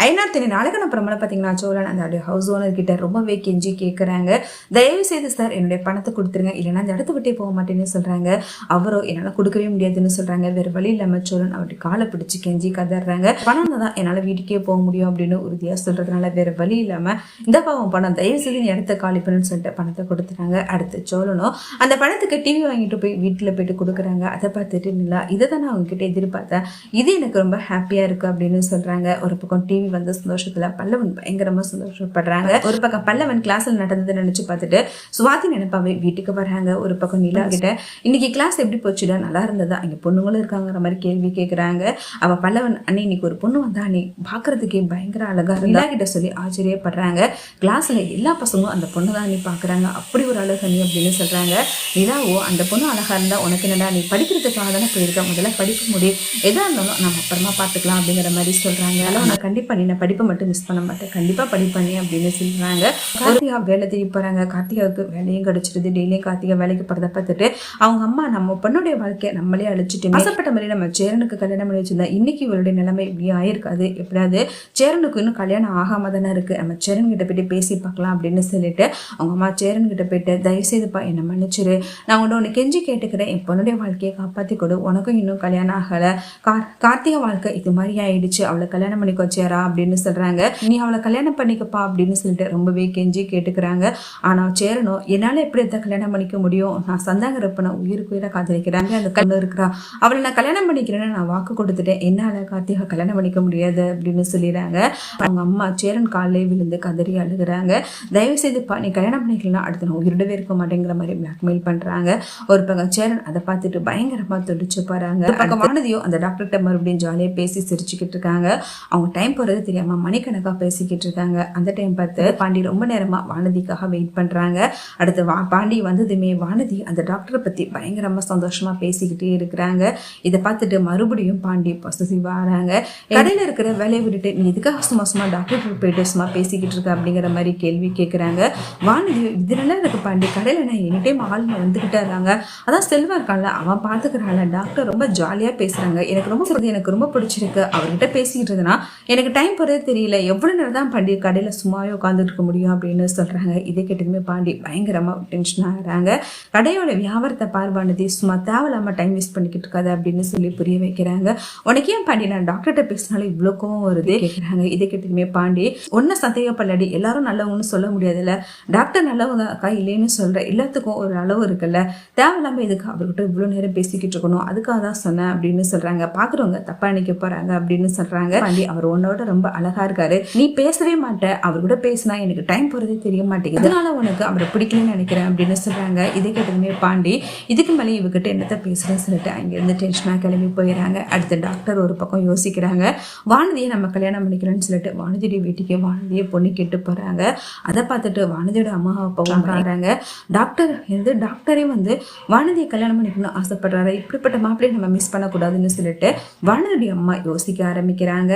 ஐநாத்தினி நாளைக்கான அப்புறமெல்லாம் பார்த்தீங்கன்னா சோழன் அந்த ஹவுஸ் ஓனர் கிட்ட ரொம்பவே கெஞ்சி கேட்குறாங்க. தயவு செய்து சார் என்னுடைய பணத்தை கொடுத்துருங்க, இல்லைன்னா அந்த இடத்த விட்டே போக மாட்டேன்னு சொல்கிறாங்க. அவரோ என்னால் கொடுக்கவே முடியாதுன்னு சொல்கிறாங்க. வேறு வழி இல்லாமல் சோழன் அவருடைய காலை பிடிச்சி கெஞ்சி கதறாங்க. பணம் தான் என்னால் வீட்டுக்கே போக முடியும் அப்படின்னு உறுதியாக சொல்கிறதுனால வேறு வழி இல்லாமல் இந்த பாவம் பணம் தயவு செய்து நீ இடத்த காலி பண்ணுன்னு சொல்லிட்டு பணத்தை கொடுத்துட்டாங்க. அடுத்து சோழனும் அந்த பணத்துக்கு டிவி வாங்கிட்டு போய் வீட்டில் போயிட்டு கொடுக்குறாங்க. அதை பார்த்துட்டு நிலா இதை தான் நான் அவங்ககிட்ட எதிர்பார்த்தேன், இது எனக்கு ரொம்ப ஹாப்பியாக இருக்குது அப்படின்னு சொல்கிறாங்க. ஒரு பக்கம் டிவி வந்து சந்தோஷத்துல பல்லவன் பயங்கரமா சந்தோஷப்படுறாங்க. ஒரு பக்கம் பல்லவன் கிளாஸ்ல நடந்ததை நினைச்சு பார்த்துட்டு சுவாதி நினைப்பாவே வீட்டுக்கு வராங்க. ஒரு பக்கம் நிலா கிட்ட இன்னைக்கு கிளாஸ் எப்படி போச்சுடா, நல்லா இருந்ததா, இங்க பொண்ணுங்களும் இருக்காங்கிற மாதிரி கேள்வி கேட்குறாங்க. அவ பல்லவன் அண்ணி இன்னைக்கு ஒரு பொண்ணு வந்தா நீ பாக்குறதுக்கே பயங்கர அழகா நிலா கிட்ட சொல்லி ஆச்சரியப்படுறாங்க. கிளாஸ்ல எல்லா பசங்களும் அந்த பொண்ணு தான் நீ பாக்குறாங்க, அப்படி ஒரு அழகு நீ அப்படின்னு சொல்றாங்க. நிலாவோ அந்த பொண்ணு அழகா இருந்தா உனக்கு என்னடா, நீ படிக்கிறதுக்காக தானே போயிருக்க, முதல்ல படிக்க முடியும், எதா இருந்தாலும் நம்ம அப்புறமா பார்த்துக்கலாம் அப்படிங்கிற மாதிரி சொல்றாங்க. நான் கண்டிப்பா நீ படிப்பை மட்டும் மிஸ் பண்ண மாட்டேன், கண்டிப்பா படிப்பண்ணி அப்படின்னு சொல்றாங்க. கார்த்திகா வேலை தேடி போறாங்க. கார்த்திகாவுக்கு வேலையும் கிடைச்சிருது. டெய்லியும் கார்த்திகா வேலைக்கு போறதை பார்த்துட்டு அவங்க அம்மா நம்ம பொண்ணுடைய வாழ்க்கையை நம்மளே அழிச்சிட்டு ஆசைப்பட்ட மாதிரி நம்ம சேரனுக்கு கல்யாணம் பண்ணி வச்சிருந்தா இன்னைக்கு இவருடைய நிலைமை இப்படி ஆயிருக்காது, எப்படியாவது சேரனுக்கு இன்னும் கல்யாணம் ஆகாம தானே இருக்கு, நம்ம சேரன் கிட்ட போயிட்டு பேசி பார்க்கலாம் அப்படின்னு சொல்லிட்டு அவங்க அம்மா சேரன் கிட்ட போயிட்டு தயவுசெய்துப்பா என்னை மன்னிச்சிரு, நான் உன்னோட ஒன்று கெஞ்சி கேட்டுக்கிறேன், என் பொண்ணுடைய வாழ்க்கையை காப்பாற்றி கொடு, உனக்கும் இன்னும் கல்யாணம் ஆகலை, கார்த்திகா வாழ்க்கை இது மாதிரி ஆயிடுச்சு, அவளை கல்யாணம் பண்ணிக்க வச்சேரா அப்படின்னு சொல்றாங்க. நீ அவளை கல்யாணம் பண்ணிக்கப்பா அப்படின்னு சொல்லிட்டு ரொம்பவே கெஞ்சி கேட்டுக்கிறாங்க. ஆனா சேரனும் என்னால எப்படி எதை கல்யாணம் பண்ணிக்க முடியும், நான் சந்தாங்கிறப்ப நான் உயிருக்கு உயிரை காதலிக்கிறாங்க, அந்த கண்ணு இருக்கிறா, அவளை நான் கல்யாணம் பண்ணிக்கிறேன்னு நான் வாக்கு கொடுத்துட்டேன், என்னால கார்த்திகா கல்யாணம் பண்ணிக்க முடியாது அப்படின்னு சொல்லிடுறாங்க. அவங்க அம்மா சேரன் காலையே விழுந்து கதறி அழுகுறாங்க. தயவு செய்துப்பா நீ கல்யாணம் பண்ணிக்கலாம், அடுத்து நான் உயிரோடவே இருக்க மாட்டேங்கிற மாதிரி பிளாக்மெயில் பண்றாங்க. ஒரு பக்கம் சேரன் அதை பார்த்துட்டு பயங்கரமா துடிச்சு போறாங்க. பக்கம் வானதியோ அந்த டாக்டர்கிட்ட மறுபடியும் ஜாலியா பேசி சிரிச்சுக்கிட்டு இருக்காங்க. அவங்க டைம் போறது தெரியாம மணிக்கணக்காக பேசிக்கிட்டு இருக்காங்க. அந்த டைம் பார்த்து பாண்டி ரொம்ப நேரமா வானதிக்காக வெயிட் பண்றாங்க. அடுத்து பாண்டி வந்ததுமே வானதி அந்த டாக்டரை பத்தி பயங்கரமா சந்தோஷமா பேசிக்கிட்டே இருக்கிறாங்க. இதை பார்த்துட்டு மறுபடியும் பாண்டி பொசசிவா ஆறாங்க. கடையில இருக்கிற வேலையை விட்டுட்டு நீ இதுக்காக சும்மா சும்மா டாக்டர் போயிட்டு சும்மா பேசிக்கிட்டு இருக்க அப்படிங்கிற மாதிரி கேள்வி கேட்கிறாங்க. வானதி இது நல்லா இருக்கு பாண்டி, கடையில நான் எனி டைம் ஆள் வந்துகிட்டே இருக்காங்க, அதான் செல்வா இருக்கான்ல அவன் பாத்துக்கிறான்ல, டாக்டர் ரொம்ப ஜாலியா பேசுறாங்க, எனக்கு ரொம்ப பிடிச்சிருக்கு, அவர்கிட்ட பேசிக்கிட்டு இருந்தேன்னா எனக்கு டைம் போறதே தெரியல, எவ்வளவு நேரம் தான் பாண்டி கடையில சும்மாவே உட்காந்துட்டு இருக்க முடியும் அப்படின்னு சொல்றாங்க. இதை கேட்டதுமே பாண்டி பயங்கரமா டென்ஷன் ஆகிறாங்க. கடையோட வியாபாரத்தை பார்வானதி சும்மா தேவையில்லாம டைம் வேஸ்ட் பண்ணிக்கிட்டு இருக்காது அப்படின்னு சொல்லி புரிய வைக்கிறாங்க. உனக்கு ஏன் பாண்டி நான் டாக்டர்கிட்ட பேசினாலும் இவ்வளவு கோவம் வருது கேட்கிறாங்க. இதை கேட்டதுமே பாண்டி ஒன்னும் சந்தேகப்படலடி, எல்லாரும் நல்லவங்கன்னு சொல்ல முடியாதுல்ல, டாக்டர் நல்லவங்க அக்கா இல்லைன்னு சொல்ற, எல்லாத்துக்கும் ஒரு அளவு இருக்குல்ல, தேவையில்லாம இதுக்கு அவர்கிட்ட இவ்வளவு நேரம் பேசிக்கிட்டு இருக்கணும், அதுக்காக தான் சொன்னேன் அப்படின்னு சொல்றாங்க. பாக்குறவங்க தப்பா நினைக்க போறாங்க அப்படின்னு சொல்றாங்க. பாண்டி அவர் உன்னோட ரொம்ப அழகா இருக்காரு, நீ பேசவே மாட்ட, அவர் கூட பேசினா எனக்கு டைம் போறதே தெரிய மாட்டேங்குது, அதனால உனக்கு அவரை பிடிக்கலன்னு நினைக்கிறேன் அப்படின்னு சொல்றாங்க. இதை கேட்டதுமே பாண்டி இதுக்கு மேலே இவகிட்ட என்னத்த பேசுறேன்னு சொல்லிட்டு அங்க இருந்து டென்ஷனா கிளம்பி போயிடறாங்க. அடுத்த டாக்டர் ஒரு பக்கம் யோசிக்கிறாங்க. வானதியை நம்ம கல்யாணம் பண்ணிக்கிறேன்னு சொல்லிட்டு வானதியுடைய வீட்டுக்கே வானதியை பொண்ணு கேட்டு போறாங்க. அதை பார்த்துட்டு வானதியோட அம்மா அப்பாவும் பாக்குறாங்க. டாக்டரே வந்து வானதியை கல்யாணம் பண்ணிக்கணும்னு ஆசைப்படுறாரு, இப்படிப்பட்ட மாப்பிள்ளையை நம்ம மிஸ் பண்ணக்கூடாதுன்னு சொல்லிட்டு வானதியுடைய அம்மா யோசிக்க ஆரம்பிக்கிறாங்க.